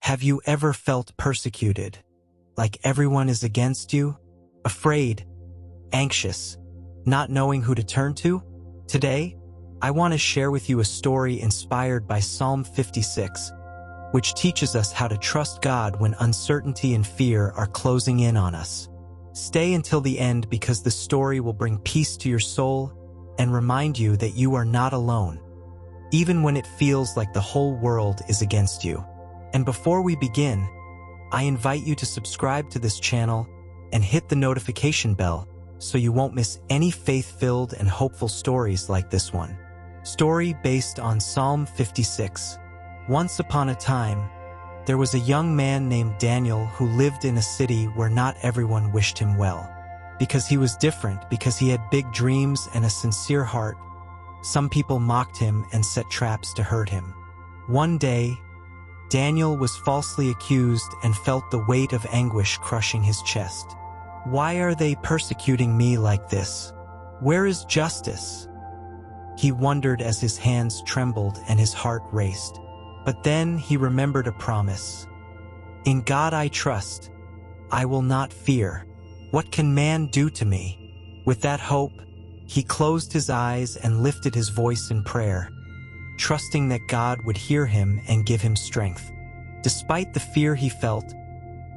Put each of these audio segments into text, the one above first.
Have you ever felt persecuted, like everyone is against you? Afraid, anxious, not knowing who to turn to? Today, I want to share with you a story inspired by Psalm 56, which teaches us how to trust God when uncertainty and fear are closing in on us. Stay until the end because the story will bring peace to your soul and remind you that you are not alone, even when it feels like the whole world is against you. And before we begin, I invite you to subscribe to this channel and hit the notification bell so you won't miss any faith-filled and hopeful stories like this one. Story based on Psalm 56. Once upon a time, there was a young man named Daniel who lived in a city where not everyone wished him well. Because he was different, because he had big dreams and a sincere heart, some people mocked him and set traps to hurt him. One day, Daniel was falsely accused and felt the weight of anguish crushing his chest. Why are they persecuting me like this? Where is justice? He wondered as his hands trembled and his heart raced. But then he remembered a promise. In God I trust. I will not fear. What can man do to me? With that hope, he closed his eyes and lifted his voice in prayer, trusting that God would hear him and give him strength. Despite the fear he felt,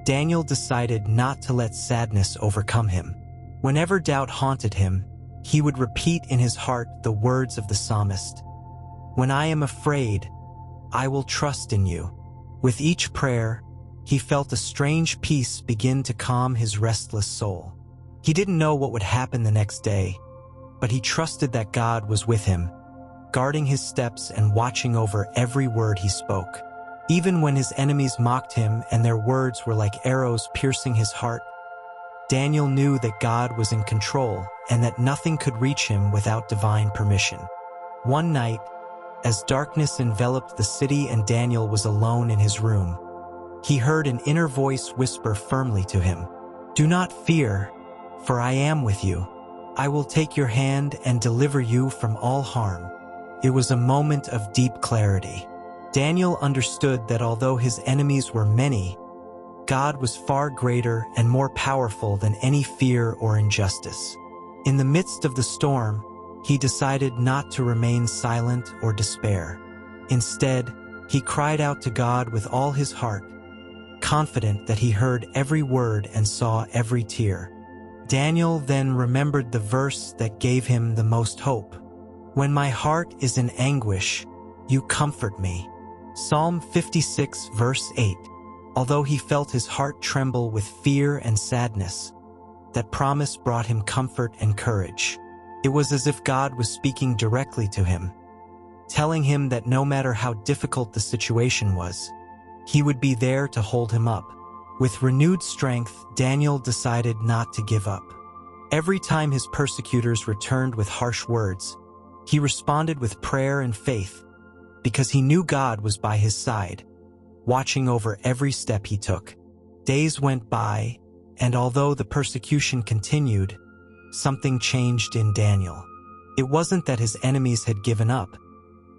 Daniel decided not to let sadness overcome him. Whenever doubt haunted him, he would repeat in his heart the words of the psalmist. When I am afraid, I will trust in you. With each prayer, he felt a strange peace begin to calm his restless soul. He didn't know what would happen the next day, but he trusted that God was with him, guarding his steps and watching over every word he spoke. Even when his enemies mocked him and their words were like arrows piercing his heart, Daniel knew that God was in control and that nothing could reach him without divine permission. One night, as darkness enveloped the city and Daniel was alone in his room, he heard an inner voice whisper firmly to him, "Do not fear, for I am with you. I will take your hand and deliver you from all harm." It was a moment of deep clarity. Daniel understood that although his enemies were many, God was far greater and more powerful than any fear or injustice. In the midst of the storm, he decided not to remain silent or despair. Instead, he cried out to God with all his heart, confident that he heard every word and saw every tear. Daniel then remembered the verse that gave him the most hope. When my heart is in anguish, you comfort me. Psalm 56 verse 8. Although he felt his heart tremble with fear and sadness, that promise brought him comfort and courage. It was as if God was speaking directly to him, telling him that no matter how difficult the situation was, he would be there to hold him up. With renewed strength, Daniel decided not to give up. Every time his persecutors returned with harsh words, he responded with prayer and faith, because he knew God was by his side, watching over every step he took. Days went by, and although the persecution continued, something changed in Daniel. It wasn't that his enemies had given up,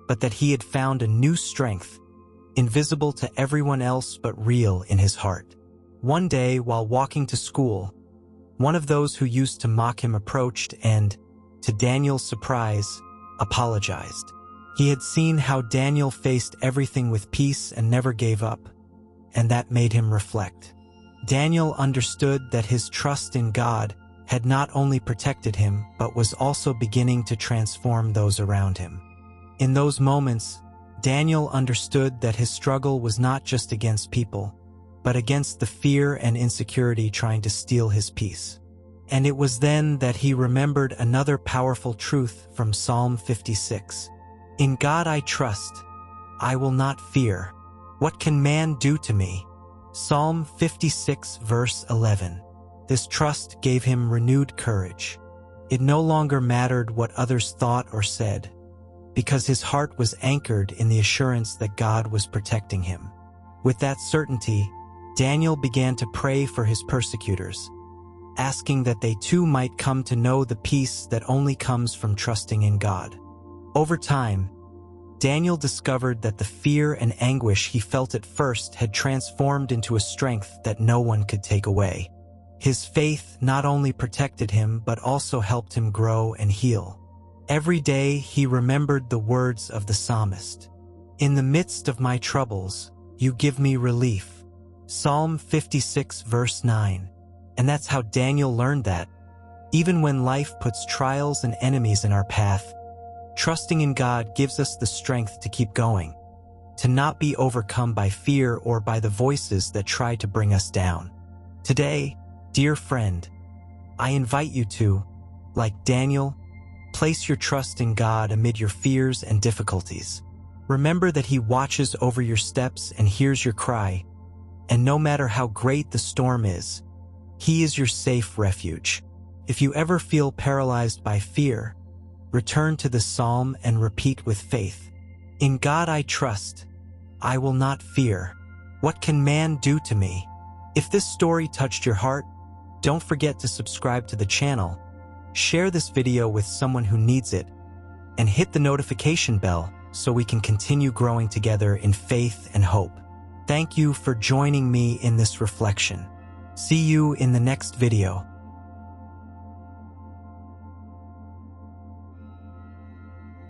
but that he had found a new strength, invisible to everyone else but real in his heart. One day, while walking to school, one of those who used to mock him approached and, to Daniel's surprise, apologized. He had seen how Daniel faced everything with peace and never gave up, and that made him reflect. Daniel understood that his trust in God had not only protected him, but was also beginning to transform those around him. In those moments, Daniel understood that his struggle was not just against people, but against the fear and insecurity trying to steal his peace. And it was then that he remembered another powerful truth from Psalm 56. In God I trust. I will not fear. What can man do to me? Psalm 56 verse 11. This trust gave him renewed courage. It no longer mattered what others thought or said, because his heart was anchored in the assurance that God was protecting him. With that certainty, Daniel began to pray for his persecutors, asking that they too might come to know the peace that only comes from trusting in God. Over time, Daniel discovered that the fear and anguish he felt at first had transformed into a strength that no one could take away. His faith not only protected him but also helped him grow and heal. Every day he remembered the words of the psalmist. "In the midst of my troubles, you give me relief." Psalm 56 verse 9. And that's how Daniel learned that, even when life puts trials and enemies in our path, trusting in God gives us the strength to keep going, to not be overcome by fear or by the voices that try to bring us down. Today, dear friend, I invite you to, like Daniel, place your trust in God amid your fears and difficulties. Remember that He watches over your steps and hears your cry, and no matter how great the storm is, He is your safe refuge. If you ever feel paralyzed by fear, return to the psalm and repeat with faith, "In God I trust, I will not fear. What can man do to me?" If this story touched your heart, don't forget to subscribe to the channel, share this video with someone who needs it, and hit the notification bell so we can continue growing together in faith and hope. Thank you for joining me in this reflection. See you in the next video.